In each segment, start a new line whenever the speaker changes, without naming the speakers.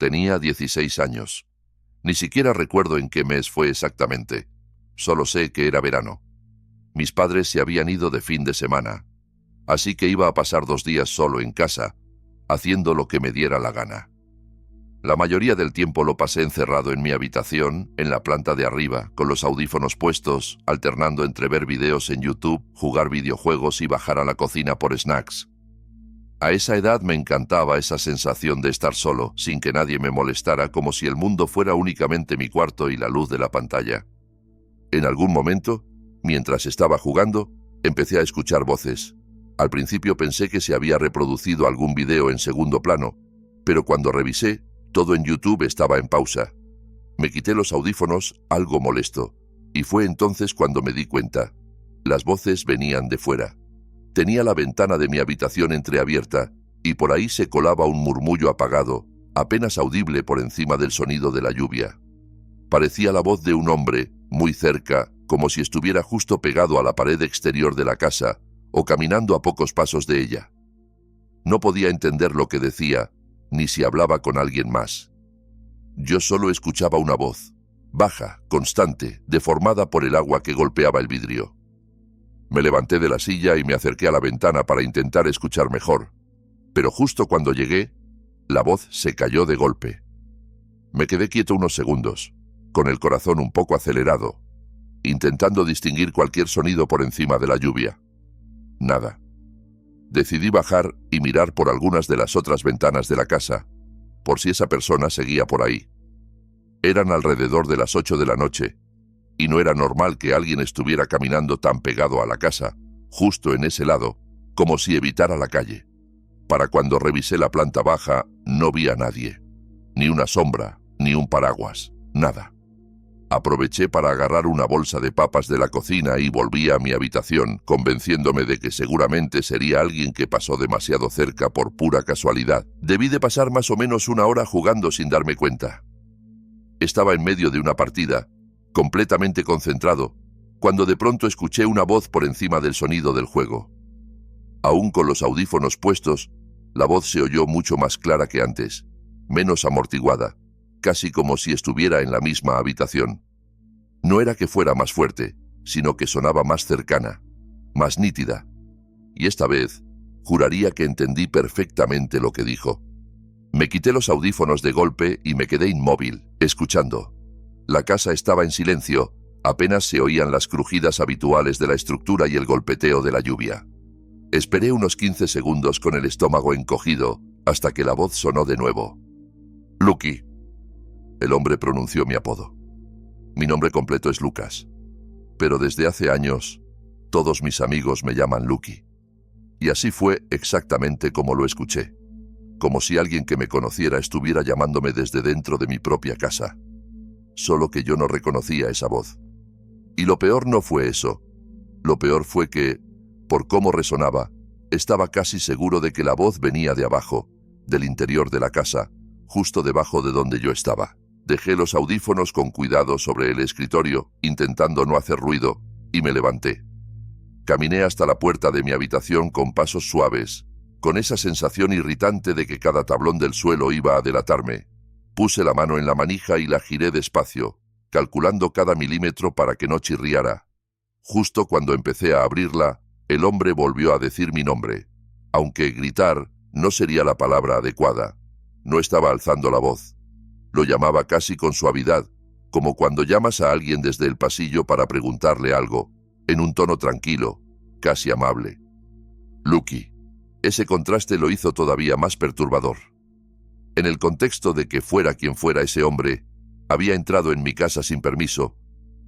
Tenía 16 años. Ni siquiera recuerdo en qué mes fue exactamente. Solo sé que era verano. Mis padres se habían ido de fin de semana, así que iba a pasar 2 días solo en casa, haciendo lo que me diera la gana. La mayoría del tiempo lo pasé encerrado en mi habitación, en la planta de arriba, con los audífonos puestos, alternando entre ver videos en YouTube, jugar videojuegos y bajar a la cocina por snacks. A esa edad me encantaba esa sensación de estar solo, sin que nadie me molestara, como si el mundo fuera únicamente mi cuarto y la luz de la pantalla. En algún momento, mientras estaba jugando, empecé a escuchar voces. Al principio pensé que se había reproducido algún video en segundo plano, pero cuando revisé, todo en YouTube estaba en pausa. Me quité los audífonos, algo molesto, y fue entonces cuando me di cuenta. Las voces venían de fuera. Tenía la ventana de mi habitación entreabierta, y por ahí se colaba un murmullo apagado, apenas audible por encima del sonido de la lluvia. Parecía la voz de un hombre, muy cerca, como si estuviera justo pegado a la pared exterior de la casa, o caminando a pocos pasos de ella. No podía entender lo que decía, ni si hablaba con alguien más. Yo solo escuchaba una voz, baja, constante, deformada por el agua que golpeaba el vidrio. Me levanté de la silla y me acerqué a la ventana para intentar escuchar mejor, pero justo cuando llegué, la voz se cayó de golpe. Me quedé quieto unos segundos, con el corazón un poco acelerado, intentando distinguir cualquier sonido por encima de la lluvia. Nada. Decidí bajar y mirar por algunas de las otras ventanas de la casa, por si esa persona seguía por ahí. Eran alrededor de las 8 de la noche, y no era normal que alguien estuviera caminando tan pegado a la casa, justo en ese lado, como si evitara la calle. Para cuando revisé la planta baja, no vi a nadie. Ni una sombra, ni un paraguas, nada. Aproveché para agarrar una bolsa de papas de la cocina y volví a mi habitación, convenciéndome de que seguramente sería alguien que pasó demasiado cerca por pura casualidad. Debí de pasar más o menos 1 hora jugando sin darme cuenta. Estaba en medio de una partida, completamente concentrado, cuando de pronto escuché una voz por encima del sonido del juego. Aún con los audífonos puestos, la voz se oyó mucho más clara que antes, menos amortiguada, casi como si estuviera en la misma habitación. No era que fuera más fuerte, sino que sonaba más cercana, más nítida. Y esta vez, juraría que entendí perfectamente lo que dijo. Me quité los audífonos de golpe y me quedé inmóvil, escuchando. La casa estaba en silencio, apenas se oían las crujidas habituales de la estructura y el golpeteo de la lluvia. Esperé unos 15 segundos con el estómago encogido, hasta que la voz sonó de nuevo. «Lucky». El hombre pronunció mi apodo. Mi nombre completo es Lucas, pero desde hace años, todos mis amigos me llaman Lucky. Y así fue exactamente como lo escuché, como si alguien que me conociera estuviera llamándome desde dentro de mi propia casa. Solo que yo no reconocía esa voz. Y lo peor no fue eso. Lo peor fue que, por cómo resonaba, estaba casi seguro de que la voz venía de abajo, del interior de la casa, justo debajo de donde yo estaba. Dejé los audífonos con cuidado sobre el escritorio, intentando no hacer ruido, y me levanté. Caminé hasta la puerta de mi habitación con pasos suaves, con esa sensación irritante de que cada tablón del suelo iba a delatarme. Puse la mano en la manija y la giré despacio, calculando cada milímetro para que no chirriara. Justo cuando empecé a abrirla, el hombre volvió a decir mi nombre, aunque gritar no sería la palabra adecuada. No estaba alzando la voz. Lo llamaba casi con suavidad, como cuando llamas a alguien desde el pasillo para preguntarle algo, en un tono tranquilo, casi amable. Lucky. Ese contraste lo hizo todavía más perturbador. En el contexto de que fuera quien fuera ese hombre, había entrado en mi casa sin permiso.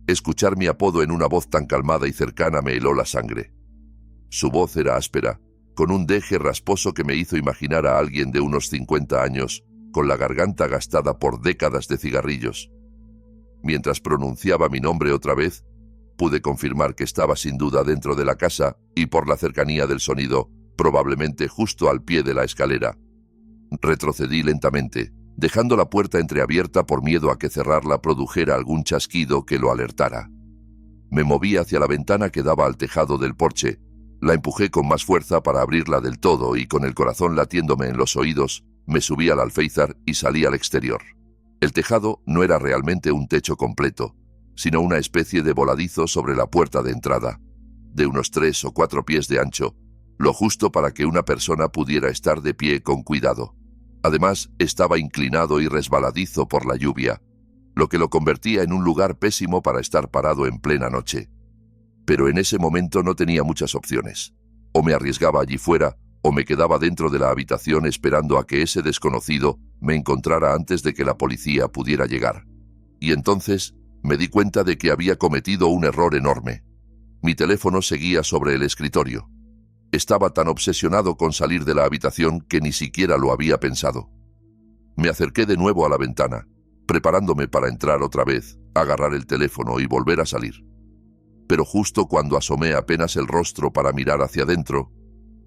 Escuchar mi apodo en una voz tan calmada y cercana me heló la sangre. Su voz era áspera, con un deje rasposo que me hizo imaginar a alguien de unos 50 años, con la garganta gastada por décadas de cigarrillos. Mientras pronunciaba mi nombre otra vez, pude confirmar que estaba sin duda dentro de la casa y por la cercanía del sonido, probablemente justo al pie de la escalera. Retrocedí lentamente, dejando la puerta entreabierta por miedo a que cerrarla produjera algún chasquido que lo alertara. Me moví hacia la ventana que daba al tejado del porche. La empujé con más fuerza para abrirla del todo y con el corazón latiéndome en los oídos, Me subí al alféizar y salí al exterior. El tejado no era realmente un techo completo, sino una especie de voladizo sobre la puerta de entrada, de unos 3 o 4 pies de ancho, lo justo para que una persona pudiera estar de pie con cuidado. Además, estaba inclinado y resbaladizo por la lluvia, lo que lo convertía en un lugar pésimo para estar parado en plena noche. Pero en ese momento no tenía muchas opciones. O me arriesgaba allí fuera, o me quedaba dentro de la habitación esperando a que ese desconocido me encontrara antes de que la policía pudiera llegar. Y entonces me di cuenta de que había cometido un error enorme. Mi teléfono seguía sobre el escritorio. Estaba tan obsesionado con salir de la habitación que ni siquiera lo había pensado. Me acerqué de nuevo a la ventana, preparándome para entrar otra vez, agarrar el teléfono y volver a salir. Pero justo cuando asomé apenas el rostro para mirar hacia adentro,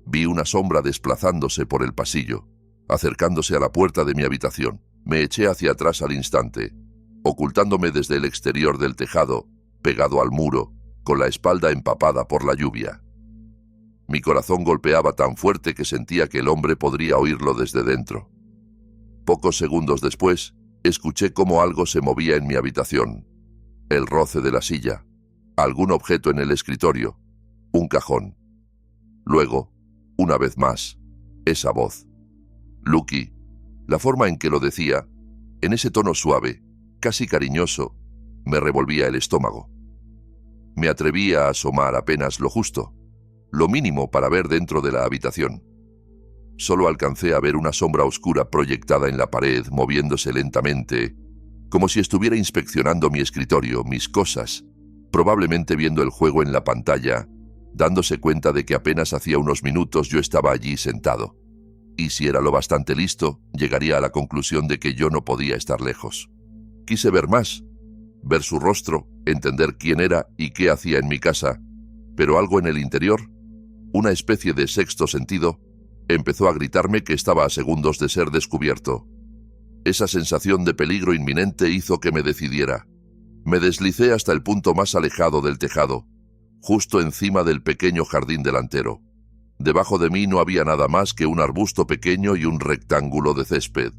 vi una sombra desplazándose por el pasillo, acercándose a la puerta de mi habitación. Me eché hacia atrás al instante, ocultándome desde el exterior del tejado, pegado al muro, con la espalda empapada por la lluvia. Mi corazón golpeaba tan fuerte que sentía que el hombre podría oírlo desde dentro. Pocos segundos después, escuché cómo algo se movía en mi habitación. El roce de la silla, algún objeto en el escritorio, un cajón. Luego, una vez más, esa voz. Lucky, la forma en que lo decía, en ese tono suave, casi cariñoso, me revolvía el estómago. Me atreví a asomar apenas lo justo, lo mínimo para ver dentro de la habitación. Solo alcancé a ver una sombra oscura proyectada en la pared, moviéndose lentamente, como si estuviera inspeccionando mi escritorio, mis cosas, probablemente viendo el juego en la pantalla, dándose cuenta de que apenas hacía unos minutos yo estaba allí sentado. Y si era lo bastante listo, llegaría a la conclusión de que yo no podía estar lejos. Quise ver más, ver su rostro, entender quién era y qué hacía en mi casa, pero algo en el interior, una especie de sexto sentido, empezó a gritarme que estaba a segundos de ser descubierto. Esa sensación de peligro inminente hizo que me decidiera. Me deslicé hasta el punto más alejado del tejado, justo encima del pequeño jardín delantero. Debajo de mí no había nada más que un arbusto pequeño y un rectángulo de césped.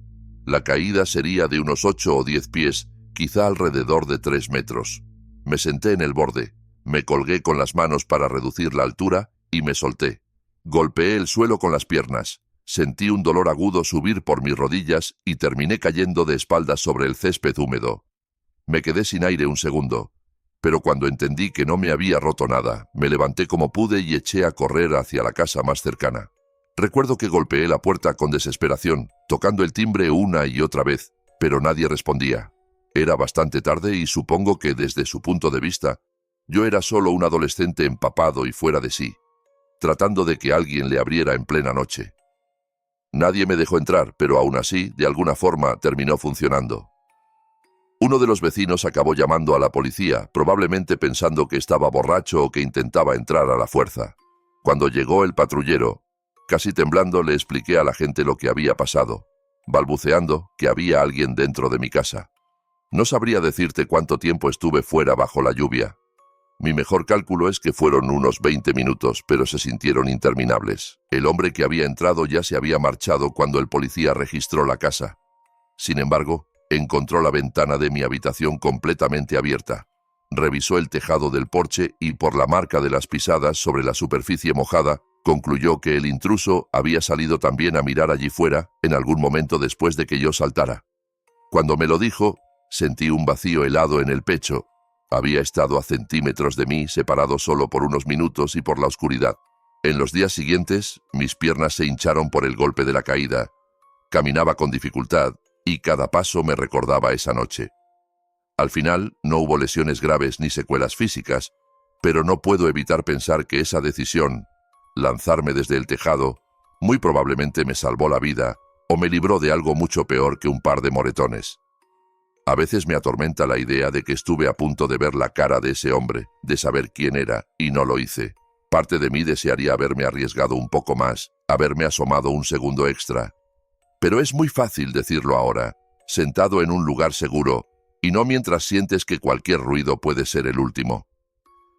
La caída sería de unos 8 o 10 pies, quizá alrededor de 3 metros. Me senté en el borde, me colgué con las manos para reducir la altura y me solté. Golpeé el suelo con las piernas, sentí un dolor agudo subir por mis rodillas y terminé cayendo de espaldas sobre el césped húmedo. Me quedé sin aire un segundo, pero cuando entendí que no me había roto nada, me levanté como pude y eché a correr hacia la casa más cercana. Recuerdo que golpeé la puerta con desesperación, tocando el timbre una y otra vez, pero nadie respondía. Era bastante tarde y supongo que desde su punto de vista, yo era solo un adolescente empapado y fuera de sí, tratando de que alguien le abriera en plena noche. Nadie me dejó entrar, pero aún así, de alguna forma, terminó funcionando. Uno de los vecinos acabó llamando a la policía, probablemente pensando que estaba borracho o que intentaba entrar a la fuerza. Cuando llegó el patrullero, casi temblando le expliqué a la gente lo que había pasado, balbuceando que había alguien dentro de mi casa. No sabría decirte cuánto tiempo estuve fuera bajo la lluvia. Mi mejor cálculo es que fueron unos 20 minutos, pero se sintieron interminables. El hombre que había entrado ya se había marchado cuando el policía registró la casa. Sin embargo, encontró la ventana de mi habitación completamente abierta. Revisó el tejado del porche y, por la marca de las pisadas sobre la superficie mojada, concluyó que el intruso había salido también a mirar allí fuera en algún momento después de que yo saltara. Cuando me lo dijo, sentí un vacío helado en el pecho. Había estado a centímetros de mí, separado solo por unos minutos y por la oscuridad. En los días siguientes, mis piernas se hincharon por el golpe de la caída. Caminaba con dificultad, y cada paso me recordaba esa noche. Al final, no hubo lesiones graves ni secuelas físicas, pero no puedo evitar pensar que esa decisión, lanzarme desde el tejado, muy probablemente me salvó la vida o me libró de algo mucho peor que un par de moretones. A veces me atormenta la idea de que estuve a punto de ver la cara de ese hombre, de saber quién era, y no lo hice. Parte de mí desearía haberme arriesgado un poco más, haberme asomado un segundo extra. Pero es muy fácil decirlo ahora, sentado en un lugar seguro, y no mientras sientes que cualquier ruido puede ser el último.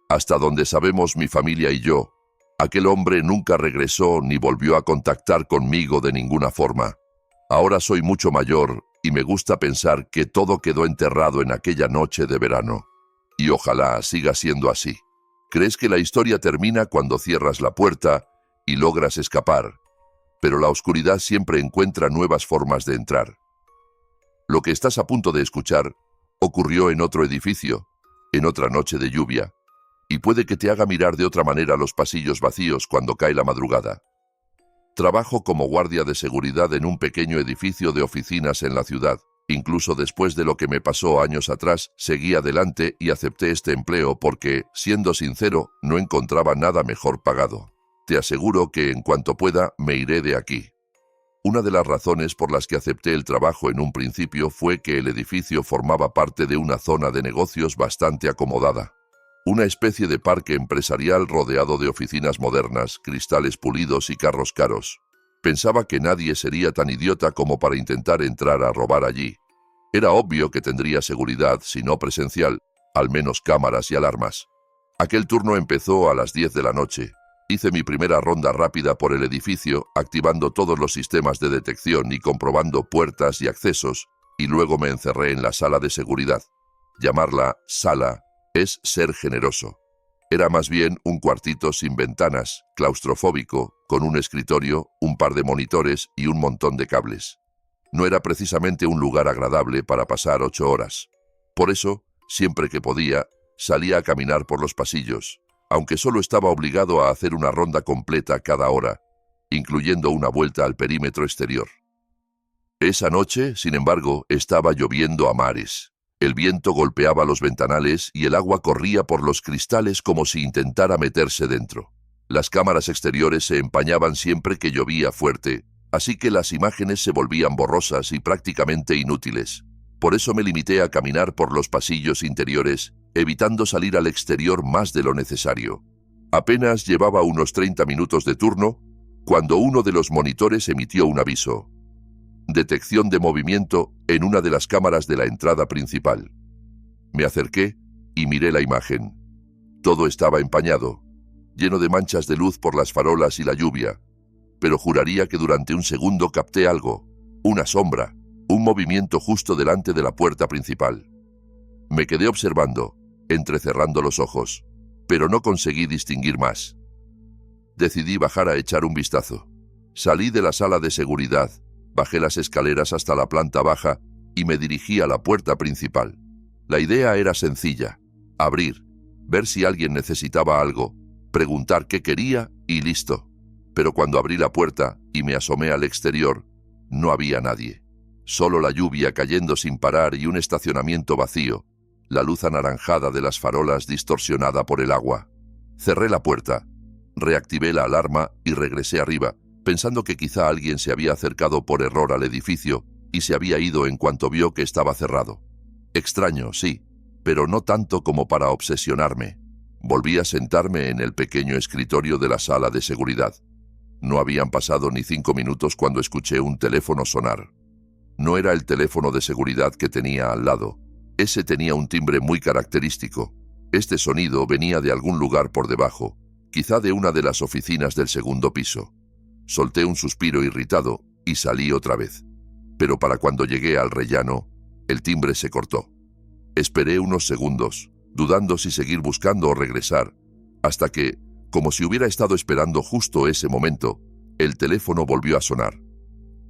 Hasta donde sabemos mi familia y yo, aquel hombre nunca regresó ni volvió a contactar conmigo de ninguna forma. Ahora soy mucho mayor y me gusta pensar que todo quedó enterrado en aquella noche de verano. Y ojalá siga siendo así. Crees que la historia termina cuando cierras la puerta y logras escapar, pero la oscuridad siempre encuentra nuevas formas de entrar. Lo que estás a punto de escuchar ocurrió en otro edificio, en otra noche de lluvia, y puede que te haga mirar de otra manera los pasillos vacíos cuando cae la madrugada. Trabajo como guardia de seguridad en un pequeño edificio de oficinas en la ciudad. Incluso después de lo que me pasó años atrás, seguí adelante y acepté este empleo porque, siendo sincero, no encontraba nada mejor pagado. Te aseguro que en cuanto pueda, me iré de aquí. Una de las razones por las que acepté el trabajo en un principio fue que el edificio formaba parte de una zona de negocios bastante acomodada. Una especie de parque empresarial rodeado de oficinas modernas, cristales pulidos y carros caros. Pensaba que nadie sería tan idiota como para intentar entrar a robar allí. Era obvio que tendría seguridad, si no presencial, al menos cámaras y alarmas. Aquel turno empezó a las 10 de la noche. Hice mi primera ronda rápida por el edificio, activando todos los sistemas de detección y comprobando puertas y accesos, y luego me encerré en la sala de seguridad. Llamarla sala es ser generoso. Era más bien un cuartito sin ventanas, claustrofóbico, con un escritorio, un par de monitores y un montón de cables. No era precisamente un lugar agradable para pasar 8 horas. Por eso, siempre que podía, salía a caminar por los pasillos, aunque solo estaba obligado a hacer una ronda completa cada hora, incluyendo una vuelta al perímetro exterior. Esa noche, sin embargo, estaba lloviendo a mares. El viento golpeaba los ventanales y el agua corría por los cristales como si intentara meterse dentro. Las cámaras exteriores se empañaban siempre que llovía fuerte, así que las imágenes se volvían borrosas y prácticamente inútiles. Por eso me limité a caminar por los pasillos interiores, evitando salir al exterior más de lo necesario. Apenas llevaba unos 30 minutos de turno, cuando uno de los monitores emitió un aviso. Detección de movimiento en una de las cámaras de la entrada principal. Me acerqué y miré la imagen. Todo estaba empañado, lleno de manchas de luz por las farolas y la lluvia, pero juraría que durante un segundo capté algo, una sombra, un movimiento justo delante de la puerta principal. Me quedé observando, entrecerrando los ojos, pero no conseguí distinguir más. Decidí bajar a echar un vistazo. Salí de la sala de seguridad, bajé las escaleras hasta la planta baja y me dirigí a la puerta principal. La idea era sencilla: abrir, ver si alguien necesitaba algo, preguntar qué quería y listo. Pero cuando abrí la puerta y me asomé al exterior, no había nadie. Solo la lluvia cayendo sin parar y un estacionamiento vacío, la luz anaranjada de las farolas distorsionada por el agua. Cerré la puerta, reactivé la alarma y regresé arriba, pensando que quizá alguien se había acercado por error al edificio y se había ido en cuanto vio que estaba cerrado. Extraño, sí, pero no tanto como para obsesionarme. Volví a sentarme en el pequeño escritorio de la sala de seguridad. No habían pasado ni 5 minutos cuando escuché un teléfono sonar. No era el teléfono de seguridad que tenía al lado. Ese tenía un timbre muy característico. Este sonido venía de algún lugar por debajo, quizá de una de las oficinas del segundo piso. Solté un suspiro irritado y salí otra vez. Pero para cuando llegué al rellano, el timbre se cortó. Esperé unos segundos, dudando si seguir buscando o regresar, hasta que, como si hubiera estado esperando justo ese momento, el teléfono volvió a sonar.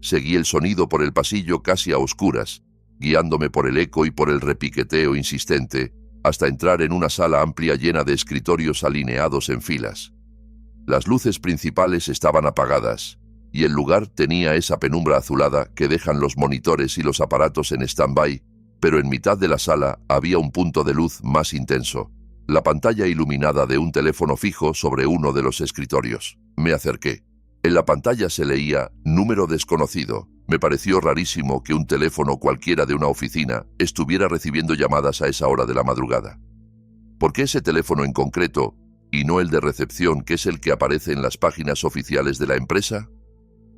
Seguí el sonido por el pasillo casi a oscuras, guiándome por el eco y por el repiqueteo insistente, hasta entrar en una sala amplia llena de escritorios alineados en filas. Las luces principales estaban apagadas, y el lugar tenía esa penumbra azulada que dejan los monitores y los aparatos en stand-by, pero en mitad de la sala había un punto de luz más intenso, la pantalla iluminada de un teléfono fijo sobre uno de los escritorios. Me acerqué. En la pantalla se leía número desconocido. Me pareció rarísimo que un teléfono cualquiera de una oficina estuviera recibiendo llamadas a esa hora de la madrugada. ¿Por qué ese teléfono en concreto y no el de recepción, que es el que aparece en las páginas oficiales de la empresa?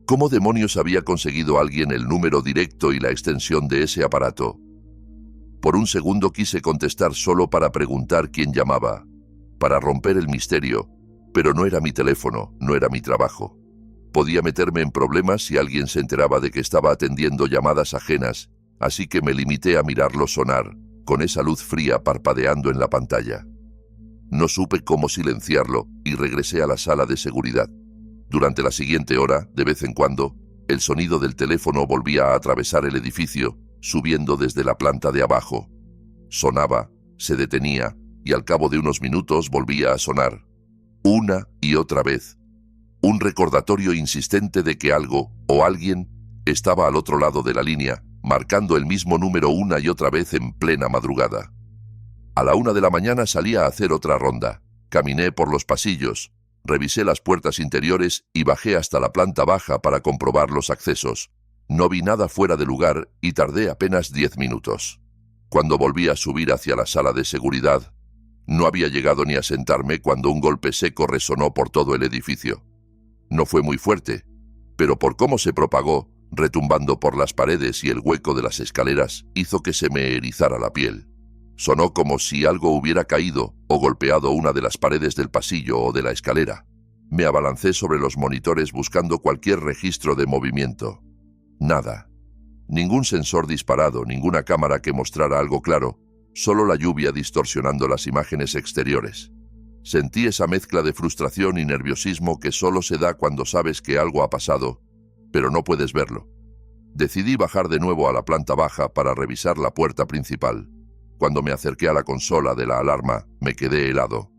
¿Cómo demonios había conseguido alguien el número directo y la extensión de ese aparato? Por un segundo quise contestar solo para preguntar quién llamaba, para romper el misterio, pero no era mi teléfono, no era mi trabajo. Podía meterme en problemas si alguien se enteraba de que estaba atendiendo llamadas ajenas, así que me limité a mirarlo sonar, con esa luz fría parpadeando en la pantalla. No supe cómo silenciarlo y regresé a la sala de seguridad. Durante la siguiente hora, de vez en cuando, el sonido del teléfono volvía a atravesar el edificio, subiendo desde la planta de abajo. Sonaba, se detenía y al cabo de unos minutos volvía a sonar. Una y otra vez. Un recordatorio insistente de que algo o alguien estaba al otro lado de la línea, marcando el mismo número una y otra vez en plena madrugada. A la 1 de la mañana salí a hacer otra ronda. Caminé por los pasillos, revisé las puertas interiores y bajé hasta la planta baja para comprobar los accesos. No vi nada fuera de lugar y tardé apenas 10 minutos. Cuando volví a subir hacia la sala de seguridad, no había llegado ni a sentarme cuando un golpe seco resonó por todo el edificio. No fue muy fuerte, pero por cómo se propagó, retumbando por las paredes y el hueco de las escaleras, hizo que se me erizara la piel. Sonó como si algo hubiera caído o golpeado una de las paredes del pasillo o de la escalera. Me abalancé sobre los monitores buscando cualquier registro de movimiento. Nada. Ningún sensor disparado, ninguna cámara que mostrara algo claro, solo la lluvia distorsionando las imágenes exteriores. Sentí esa mezcla de frustración y nerviosismo que solo se da cuando sabes que algo ha pasado, pero no puedes verlo. Decidí bajar de nuevo a la planta baja para revisar la puerta principal. Cuando me acerqué a la consola de la alarma, me quedé helado.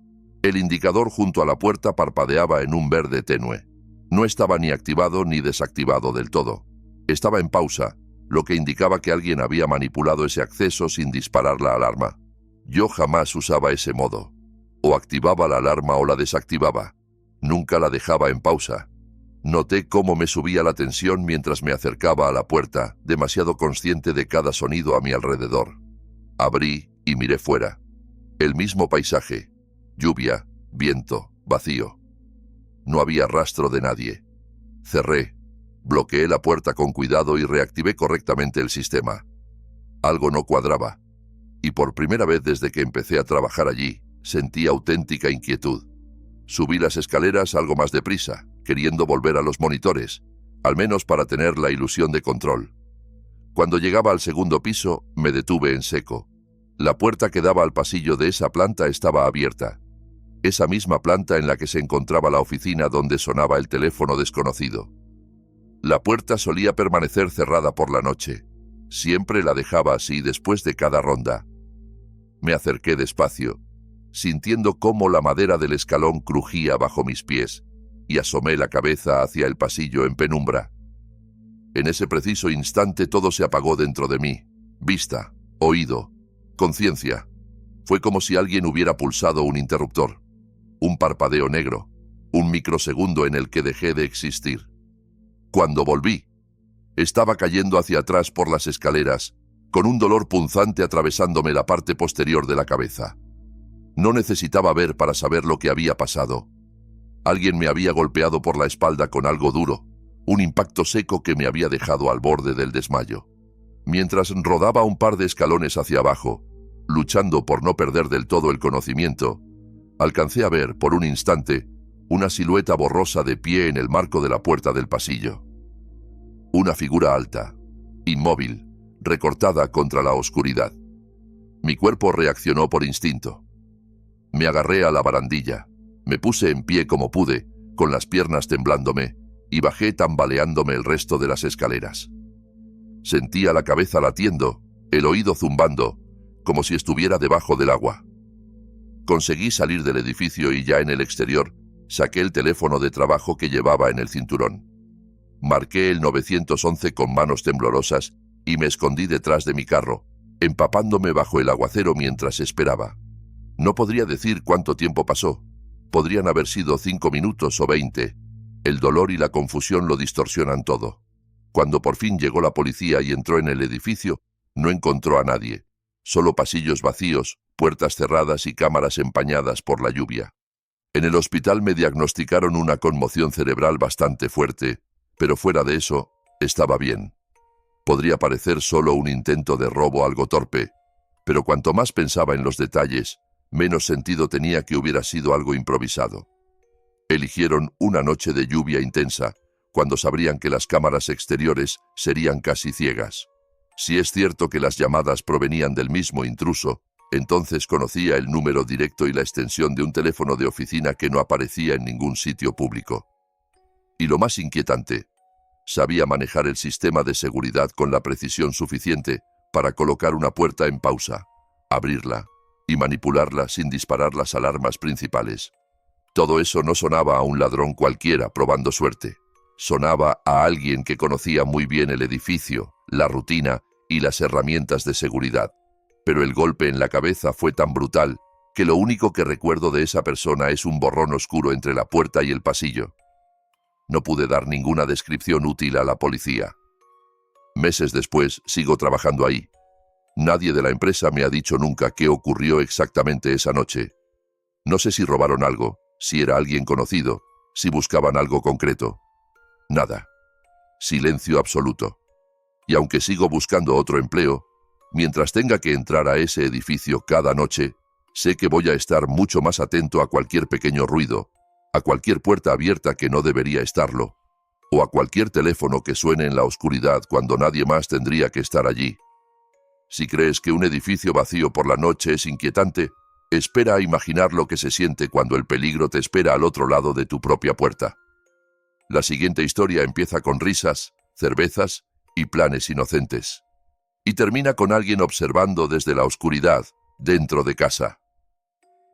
El indicador junto a la puerta parpadeaba en un verde tenue. No estaba ni activado ni desactivado del todo. Estaba en pausa, lo que indicaba que alguien había manipulado ese acceso sin disparar la alarma. Yo jamás usaba ese modo. O activaba la alarma o la desactivaba. Nunca la dejaba en pausa. Noté cómo me subía la tensión mientras me acercaba a la puerta, demasiado consciente de cada sonido a mi alrededor. Abrí y miré fuera. El mismo paisaje. Lluvia, viento, vacío. No había rastro de nadie. Cerré, bloqueé la puerta con cuidado y reactivé correctamente el sistema. Algo no cuadraba. Y por primera vez desde que empecé a trabajar allí, sentí auténtica inquietud. Subí las escaleras algo más deprisa, queriendo volver a los monitores, al menos para tener la ilusión de control. Cuando llegaba al segundo piso, me detuve en seco. La puerta que daba al pasillo de esa planta estaba abierta. Esa misma planta en la que se encontraba la oficina donde sonaba el teléfono desconocido. La puerta solía permanecer cerrada por la noche. Siempre la dejaba así después de cada ronda. Me acerqué despacio, sintiendo cómo la madera del escalón crujía bajo mis pies, y asomé la cabeza hacia el pasillo en penumbra. En ese preciso instante todo se apagó dentro de mí. Vista, oído, conciencia. Fue como si alguien hubiera pulsado un interruptor. Un parpadeo negro, un microsegundo en el que dejé de existir. Cuando volví, estaba cayendo hacia atrás por las escaleras, con un dolor punzante atravesándome la parte posterior de la cabeza. No necesitaba ver para saber lo que había pasado. Alguien me había golpeado por la espalda con algo duro, un impacto seco que me había dejado al borde del desmayo. Mientras rodaba un par de escalones hacia abajo, luchando por no perder del todo el conocimiento, alcancé a ver, por un instante, una silueta borrosa de pie en el marco de la puerta del pasillo. Una figura alta, inmóvil, recortada contra la oscuridad. Mi cuerpo reaccionó por instinto. Me agarré a la barandilla, me puse en pie como pude, con las piernas temblándome, y bajé tambaleándome el resto de las escaleras. Sentía la cabeza latiendo, el oído zumbando, como si estuviera debajo del agua. Conseguí salir del edificio y ya en el exterior, saqué el teléfono de trabajo que llevaba en el cinturón. Marqué el 911 con manos temblorosas y me escondí detrás de mi carro, empapándome bajo el aguacero mientras esperaba. No podría decir cuánto tiempo pasó. Podrían haber sido 5 minutos o 20. El dolor y la confusión lo distorsionan todo. Cuando por fin llegó la policía y entró en el edificio, no encontró a nadie. Solo pasillos vacíos, puertas cerradas y cámaras empañadas por la lluvia. En el hospital me diagnosticaron una conmoción cerebral bastante fuerte, pero fuera de eso, estaba bien. Podría parecer solo un intento de robo algo torpe, pero cuanto más pensaba en los detalles, menos sentido tenía que hubiera sido algo improvisado. Eligieron una noche de lluvia intensa, cuando sabrían que las cámaras exteriores serían casi ciegas. Si es cierto que las llamadas provenían del mismo intruso, entonces conocía el número directo y la extensión de un teléfono de oficina que no aparecía en ningún sitio público. Y lo más inquietante, sabía manejar el sistema de seguridad con la precisión suficiente para colocar una puerta en pausa, abrirla y manipularla sin disparar las alarmas principales. Todo eso no sonaba a un ladrón cualquiera probando suerte. Sonaba a alguien que conocía muy bien el edificio, la rutina y las herramientas de seguridad. Pero el golpe en la cabeza fue tan brutal que lo único que recuerdo de esa persona es un borrón oscuro entre la puerta y el pasillo. No pude dar ninguna descripción útil a la policía. Meses después sigo trabajando ahí. Nadie de la empresa me ha dicho nunca qué ocurrió exactamente esa noche. No sé si robaron algo, si era alguien conocido, si buscaban algo concreto. Nada. Silencio absoluto. Y aunque sigo buscando otro empleo, mientras tenga que entrar a ese edificio cada noche, sé que voy a estar mucho más atento a cualquier pequeño ruido, a cualquier puerta abierta que no debería estarlo, o a cualquier teléfono que suene en la oscuridad cuando nadie más tendría que estar allí. Si crees que un edificio vacío por la noche es inquietante, espera a imaginar lo que se siente cuando el peligro te espera al otro lado de tu propia puerta. La siguiente historia empieza con risas, cervezas y planes inocentes. Y termina con alguien observando desde la oscuridad, dentro de casa.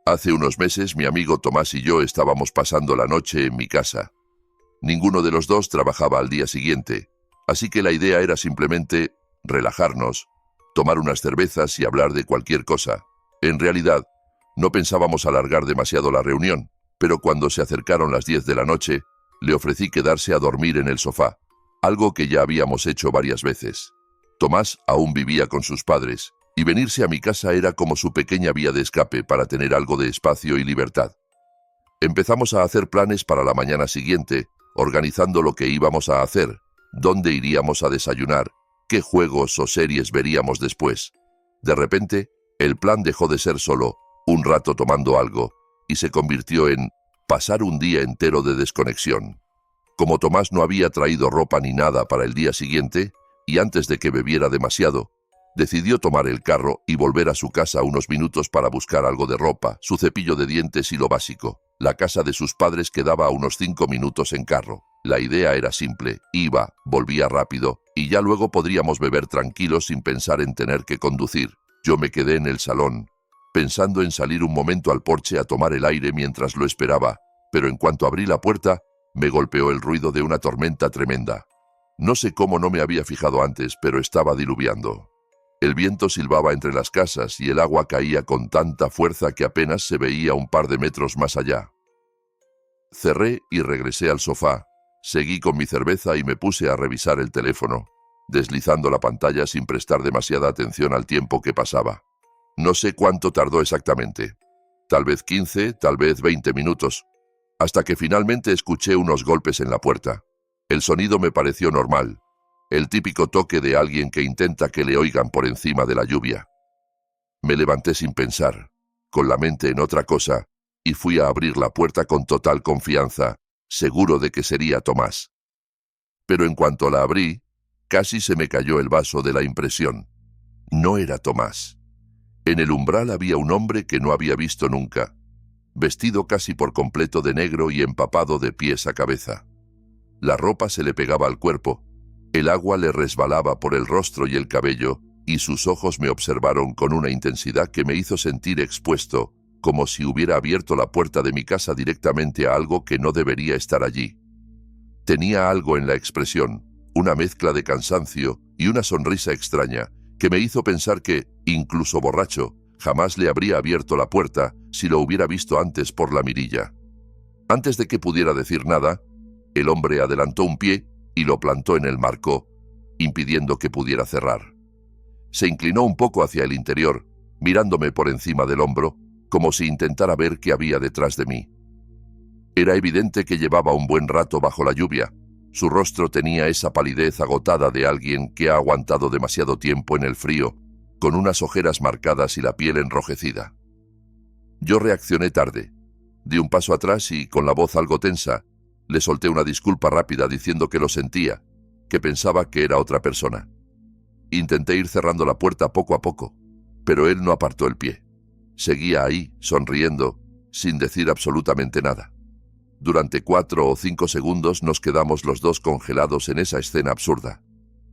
Hace unos meses mi amigo Tomás y yo estábamos pasando la noche en mi casa. Ninguno de los dos trabajaba al día siguiente, así que la idea era simplemente relajarnos, tomar unas cervezas y hablar de cualquier cosa. En realidad, no pensábamos alargar demasiado la reunión, pero cuando se acercaron las 10 de la noche, le ofrecí quedarse a dormir en el sofá, algo que ya habíamos hecho varias veces. Tomás aún vivía con sus padres, y venirse a mi casa era como su pequeña vía de escape para tener algo de espacio y libertad. Empezamos a hacer planes para la mañana siguiente, organizando lo que íbamos a hacer, dónde iríamos a desayunar, qué juegos o series veríamos después. De repente, el plan dejó de ser solo un rato tomando algo, y se convirtió en pasar un día entero de desconexión. Como Tomás no había traído ropa ni nada para el día siguiente, y antes de que bebiera demasiado, decidió tomar el carro y volver a su casa unos minutos para buscar algo de ropa, su cepillo de dientes y lo básico. La casa de sus padres quedaba a unos 5 minutos en carro. La idea era simple, iba, volvía rápido, y ya luego podríamos beber tranquilos sin pensar en tener que conducir. Yo me quedé en el salón, pensando en salir un momento al porche a tomar el aire mientras lo esperaba, pero en cuanto abrí la puerta, me golpeó el ruido de una tormenta tremenda. No sé cómo no me había fijado antes, pero estaba diluviando. El viento silbaba entre las casas y el agua caía con tanta fuerza que apenas se veía un par de metros más allá. Cerré y regresé al sofá. Seguí con mi cerveza y me puse a revisar el teléfono, deslizando la pantalla sin prestar demasiada atención al tiempo que pasaba. No sé cuánto tardó exactamente. Tal vez 15, tal vez 20 minutos, hasta que finalmente escuché unos golpes en la puerta. El sonido me pareció normal. El típico toque de alguien que intenta que le oigan por encima de la lluvia. Me levanté sin pensar, con la mente en otra cosa, y fui a abrir la puerta con total confianza, seguro de que sería Tomás. Pero en cuanto la abrí, casi se me cayó el vaso de la impresión. No era Tomás. En el umbral había un hombre que no había visto nunca, vestido casi por completo de negro y empapado de pies a cabeza. La ropa se le pegaba al cuerpo. El agua le resbalaba por el rostro y el cabello, y sus ojos me observaron con una intensidad que me hizo sentir expuesto, como si hubiera abierto la puerta de mi casa directamente a algo que no debería estar allí. Tenía algo en la expresión, una mezcla de cansancio y una sonrisa extraña, que me hizo pensar que, incluso borracho, jamás le habría abierto la puerta si lo hubiera visto antes por la mirilla. Antes de que pudiera decir nada, el hombre adelantó un pie y lo plantó en el marco, impidiendo que pudiera cerrar. Se inclinó un poco hacia el interior, mirándome por encima del hombro, como si intentara ver qué había detrás de mí. Era evidente que llevaba un buen rato bajo la lluvia. Su rostro tenía esa palidez agotada de alguien que ha aguantado demasiado tiempo en el frío, con unas ojeras marcadas y la piel enrojecida. Yo reaccioné tarde. Di un paso atrás y, con la voz algo tensa, Le solté una disculpa rápida diciendo que lo sentía, que pensaba que era otra persona. Intenté ir cerrando la puerta poco a poco, pero él no apartó el pie. Seguía ahí, sonriendo, sin decir absolutamente nada. Durante 4 o 5 segundos nos quedamos los dos congelados en esa escena absurda.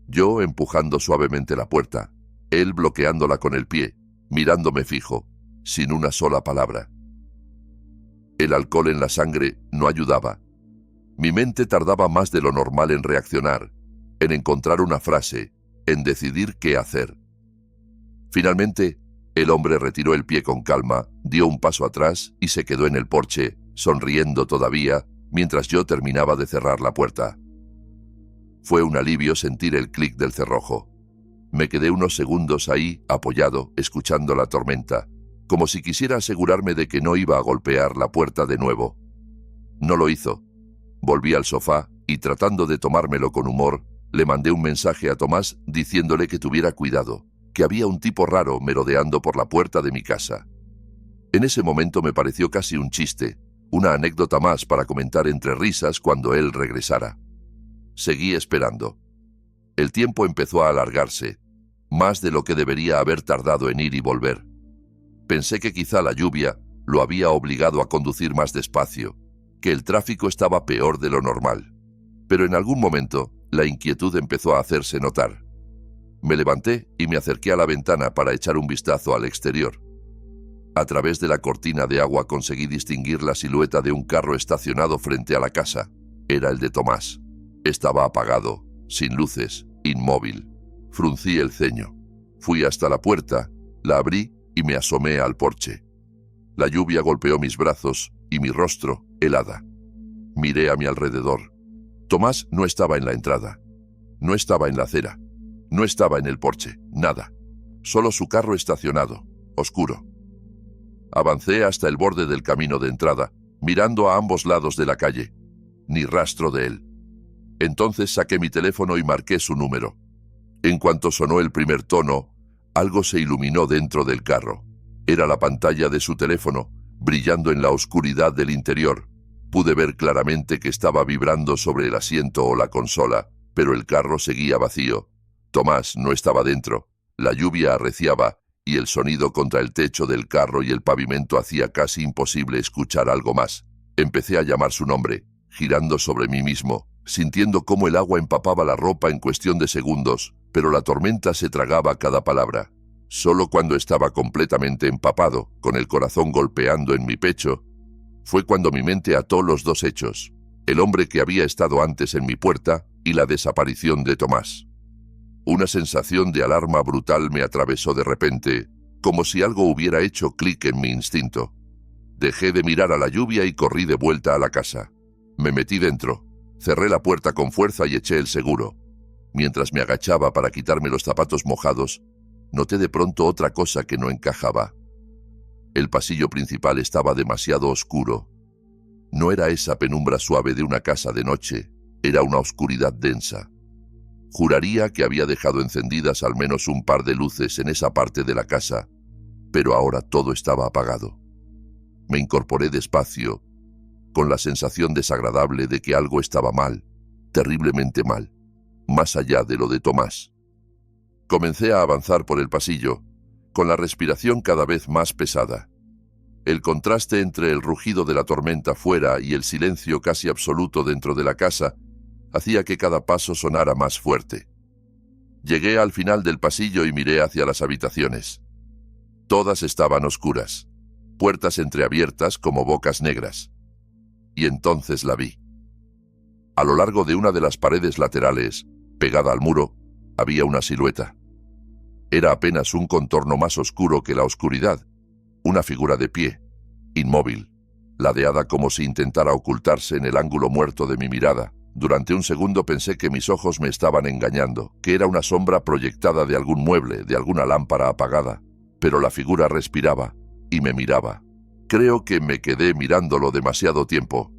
Yo empujando suavemente la puerta, él bloqueándola con el pie, mirándome fijo, sin una sola palabra. El alcohol en la sangre no ayudaba. Mi mente tardaba más de lo normal en reaccionar, en encontrar una frase, en decidir qué hacer. Finalmente, el hombre retiró el pie con calma, dio un paso atrás y se quedó en el porche, sonriendo todavía, mientras yo terminaba de cerrar la puerta. Fue un alivio sentir el clic del cerrojo. Me quedé unos segundos ahí, apoyado, escuchando la tormenta, como si quisiera asegurarme de que no iba a golpear la puerta de nuevo. No lo hizo. Volví al sofá y, tratando de tomármelo con humor, le mandé un mensaje a Tomás diciéndole que tuviera cuidado, que había un tipo raro merodeando por la puerta de mi casa. En ese momento me pareció casi un chiste, una anécdota más para comentar entre risas cuando él regresara. Seguí esperando. El tiempo empezó a alargarse, más de lo que debería haber tardado en ir y volver. Pensé que quizá la lluvia lo había obligado a conducir más despacio, que el tráfico estaba peor de lo normal. Pero en algún momento, la inquietud empezó a hacerse notar. Me levanté y me acerqué a la ventana para echar un vistazo al exterior. A través de la cortina de agua conseguí distinguir la silueta de un carro estacionado frente a la casa. Era el de Tomás. Estaba apagado, sin luces, inmóvil. Fruncí el ceño. Fui hasta la puerta, la abrí y me asomé al porche. La lluvia golpeó mis brazos y mi rostro, helada. Miré a mi alrededor. Tomás no estaba en la entrada. No estaba en la acera. No estaba en el porche. Nada. Solo su carro estacionado, oscuro. Avancé hasta el borde del camino de entrada, mirando a ambos lados de la calle. Ni rastro de él. Entonces saqué mi teléfono y marqué su número. En cuanto sonó el primer tono, algo se iluminó dentro del carro. Era la pantalla de su teléfono, brillando en la oscuridad del interior. Pude ver claramente que estaba vibrando sobre el asiento o la consola, pero el carro seguía vacío. Tomás no estaba dentro. La lluvia arreciaba y el sonido contra el techo del carro y el pavimento hacía casi imposible escuchar algo más. Empecé a llamar su nombre, girando sobre mí mismo, sintiendo cómo el agua empapaba la ropa en cuestión de segundos, pero la tormenta se tragaba cada palabra. Solo cuando estaba completamente empapado, con el corazón golpeando en mi pecho, fue cuando mi mente ató los dos hechos, el hombre que había estado antes en mi puerta y la desaparición de Tomás. Una sensación de alarma brutal me atravesó de repente, como si algo hubiera hecho clic en mi instinto. Dejé de mirar a la lluvia y corrí de vuelta a la casa. Me metí dentro, cerré la puerta con fuerza y eché el seguro. Mientras me agachaba para quitarme los zapatos mojados, noté de pronto otra cosa que no encajaba. El pasillo principal estaba demasiado oscuro. No era esa penumbra suave de una casa de noche, era una oscuridad densa. Juraría que había dejado encendidas al menos un par de luces en esa parte de la casa, pero ahora todo estaba apagado. Me incorporé despacio, con la sensación desagradable de que algo estaba mal, terriblemente mal, más allá de lo de Tomás. Comencé a avanzar por el pasillo, con la respiración cada vez más pesada. El contraste entre el rugido de la tormenta fuera y el silencio casi absoluto dentro de la casa hacía que cada paso sonara más fuerte. Llegué al final del pasillo y miré hacia las habitaciones. Todas estaban oscuras, puertas entreabiertas como bocas negras. Y entonces la vi. A lo largo de una de las paredes laterales, pegada al muro, había una silueta. Era apenas un contorno más oscuro que la oscuridad, una figura de pie, inmóvil, ladeada como si intentara ocultarse en el ángulo muerto de mi mirada. Durante un segundo pensé que mis ojos me estaban engañando, que era una sombra proyectada de algún mueble, de alguna lámpara apagada, pero la figura respiraba y me miraba. Creo que me quedé mirándolo demasiado tiempo,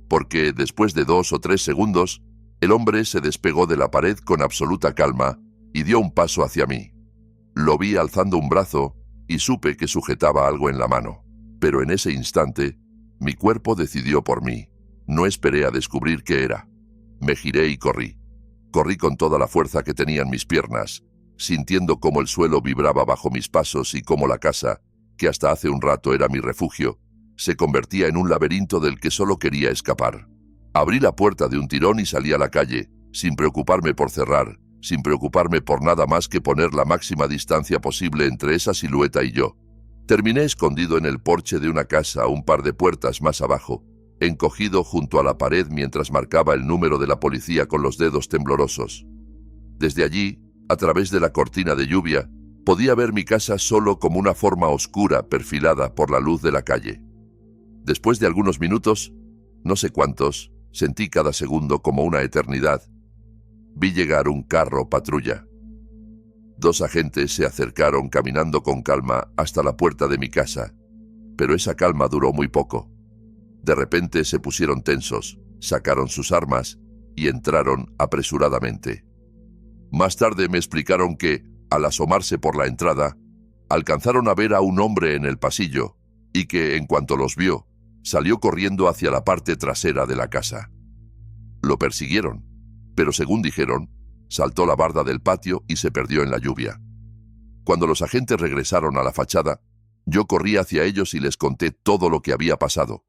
porque después de 2 o 3 segundos, el hombre se despegó de la pared con absoluta calma y dio un paso hacia mí. Lo vi alzando un brazo y supe que sujetaba algo en la mano, pero en ese instante, mi cuerpo decidió por mí. No esperé a descubrir qué era. Me giré y corrí. Corrí con toda la fuerza que tenían mis piernas, sintiendo cómo el suelo vibraba bajo mis pasos y cómo la casa, que hasta hace un rato era mi refugio, se convertía en un laberinto del que solo quería escapar. Abrí la puerta de un tirón y salí a la calle, sin preocuparme por cerrar, sin preocuparme por nada más que poner la máxima distancia posible entre esa silueta y yo. Terminé escondido en el porche de una casa un par de puertas más abajo, encogido junto a la pared mientras marcaba el número de la policía con los dedos temblorosos. Desde allí, a través de la cortina de lluvia, podía ver mi casa solo como una forma oscura perfilada por la luz de la calle. Después de algunos minutos, no sé cuántos, sentí cada segundo como una eternidad. Vi llegar un carro patrulla. 2 agentes se acercaron caminando con calma hasta la puerta de mi casa, pero esa calma duró muy poco. De repente se pusieron tensos, sacaron sus armas y entraron apresuradamente. Más tarde me explicaron que, al asomarse por la entrada, alcanzaron a ver a un hombre en el pasillo y que, en cuanto los vio, salió corriendo hacia la parte trasera de la casa. Lo persiguieron, pero según dijeron, saltó la barda del patio y se perdió en la lluvia. Cuando los agentes regresaron a la fachada, yo corrí hacia ellos y les conté todo lo que había pasado,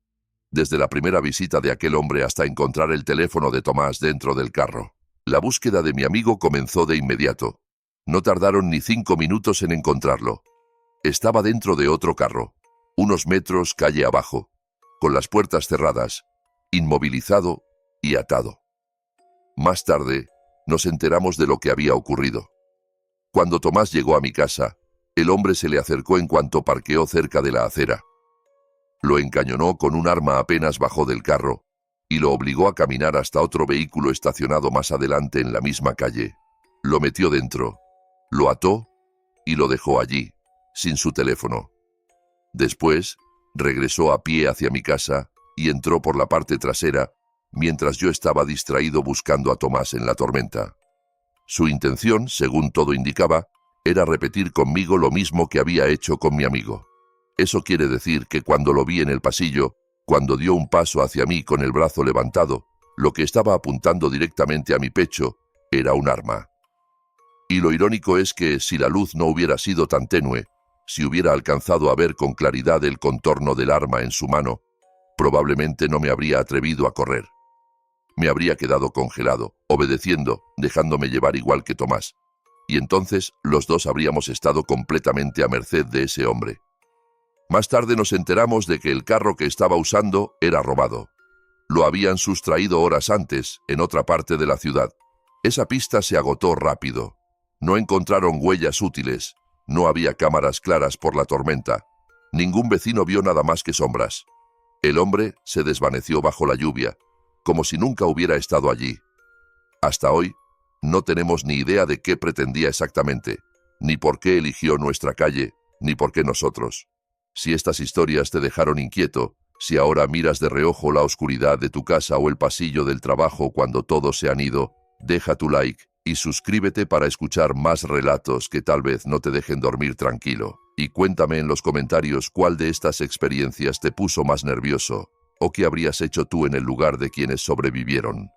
desde la primera visita de aquel hombre hasta encontrar el teléfono de Tomás dentro del carro. La búsqueda de mi amigo comenzó de inmediato. No tardaron ni 5 minutos en encontrarlo. Estaba dentro de otro carro, unos metros calle abajo, con las puertas cerradas, inmovilizado y atado. Más tarde, nos enteramos de lo que había ocurrido. Cuando Tomás llegó a mi casa, el hombre se le acercó en cuanto parqueó cerca de la acera. Lo encañonó con un arma apenas bajó del carro y lo obligó a caminar hasta otro vehículo estacionado más adelante en la misma calle. Lo metió dentro, lo ató y lo dejó allí, sin su teléfono. Después, regresó a pie hacia mi casa y entró por la parte trasera, mientras yo estaba distraído buscando a Tomás en la tormenta. Su intención, según todo indicaba, era repetir conmigo lo mismo que había hecho con mi amigo. Eso quiere decir que cuando lo vi en el pasillo, cuando dio un paso hacia mí con el brazo levantado, lo que estaba apuntando directamente a mi pecho era un arma. Y lo irónico es que si la luz no hubiera sido tan tenue, si hubiera alcanzado a ver con claridad el contorno del arma en su mano, probablemente no me habría atrevido a correr. Me habría quedado congelado, obedeciendo, dejándome llevar igual que Tomás. Y entonces los dos habríamos estado completamente a merced de ese hombre. Más tarde nos enteramos de que el carro que estaba usando era robado. Lo habían sustraído horas antes, en otra parte de la ciudad. Esa pista se agotó rápido. No encontraron huellas útiles. No había cámaras claras por la tormenta. Ningún vecino vio nada más que sombras. El hombre se desvaneció bajo la lluvia, como si nunca hubiera estado allí. Hasta hoy, no tenemos ni idea de qué pretendía exactamente, ni por qué eligió nuestra calle, ni por qué nosotros. Si estas historias te dejaron inquieto, si ahora miras de reojo la oscuridad de tu casa o el pasillo del trabajo cuando todos se han ido, deja tu like y suscríbete para escuchar más relatos que tal vez no te dejen dormir tranquilo. Y cuéntame en los comentarios cuál de estas experiencias te puso más nervioso, o qué habrías hecho tú en el lugar de quienes sobrevivieron.